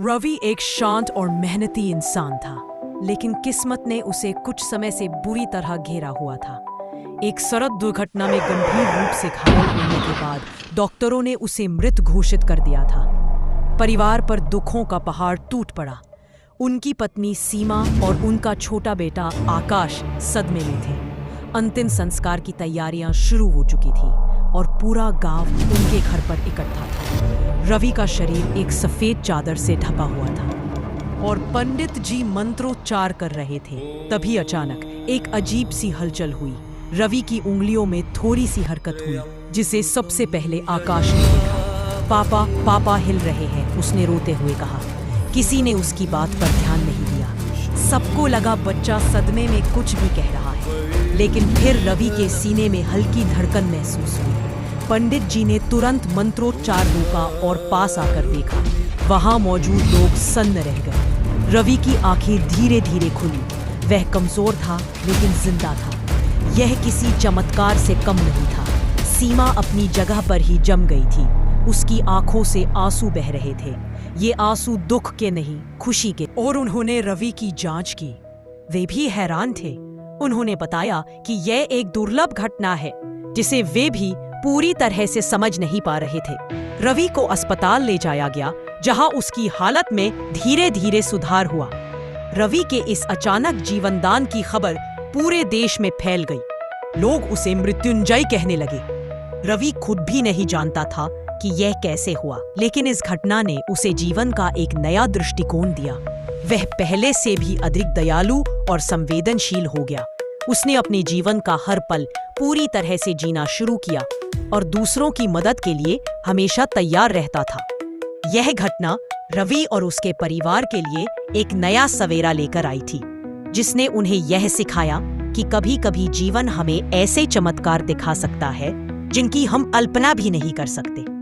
रवि एक शांत और मेहनती इंसान था, लेकिन किस्मत ने उसे कुछ समय से बुरी तरह घेरा हुआ था। एक सड़क दुर्घटना में गंभीर रूप से घायल होने के बाद डॉक्टरों ने उसे मृत घोषित कर दिया था। परिवार पर दुखों का पहाड़ टूट पड़ा। उनकी पत्नी सीमा और उनका छोटा बेटा आकाश सदमे में थे। अंतिम संस्कार की तैयारियां शुरू हो चुकी थी और पूरा गांव उनके घर पर इकट्ठा था। रवि का शरीर एक सफेद चादर से ढका हुआ था और पंडित जी मंत्रोच्चार कर रहे थे। तभी अचानक एक अजीब सी हलचल हुई। रवि की उंगलियों में थोड़ी सी हरकत हुई, जिसे सबसे पहले आकाश ने देखा। पापा पापा हिल रहे हैं, उसने रोते हुए कहा। किसी ने उसकी बात पर ध्यान नहीं दिया। सबको लगा बच्चा सदमे में कुछ भी कह रहा है, लेकिन फिर रवि के सीने में हल्की धड़कन महसूस हुई। पंडित जी ने तुरंत मंत्रोच्चार रोका और पास आकर देखा। वहां मौजूद लोग सन्न रह गए। रवि की आंखें धीरे धीरे खुली। वह कमजोर था लेकिन जिंदा था। यह किसी चमत्कार से कम नहीं था। सीमा अपनी जगह पर ही जम गई थी। उसकी आंखों से आंसू बह रहे थे। ये आंसू दुख के नहीं, खुशी के। और उन्होंने रवि की जांच की। वे भी हैरान थे। उन्होंने बताया कि यह एक दुर्लभ घटना है, जिसे वे भी पूरी तरह से समझ नहीं पा रहे थे। रवि को अस्पताल ले जाया गया, जहां उसकी हालत में धीरे धीरे सुधार हुआ। रवि के इस अचानक जीवनदान की खबर पूरे देश में फैल गई। लोग उसे मृत्युंजय कहने लगे। रवि खुद भी नहीं जानता था कि यह कैसे हुआ, लेकिन इस घटना ने उसे जीवन का एक नया दृष्टिकोण दिया। वह पहले से भी अधिक दयालु और संवेदनशील हो गया। उसने अपने जीवन का हर पल पूरी तरह से जीना शुरू किया और दूसरों की मदद के लिए हमेशा तैयार रहता था। यह घटना रवि और उसके परिवार के लिए एक नया सवेरा लेकर आई थी, जिसने उन्हें यह सिखाया कि कभी-कभी जीवन हमें ऐसे चमत्कार दिखा सकता है जिनकी हम कल्पना भी नहीं कर सकते।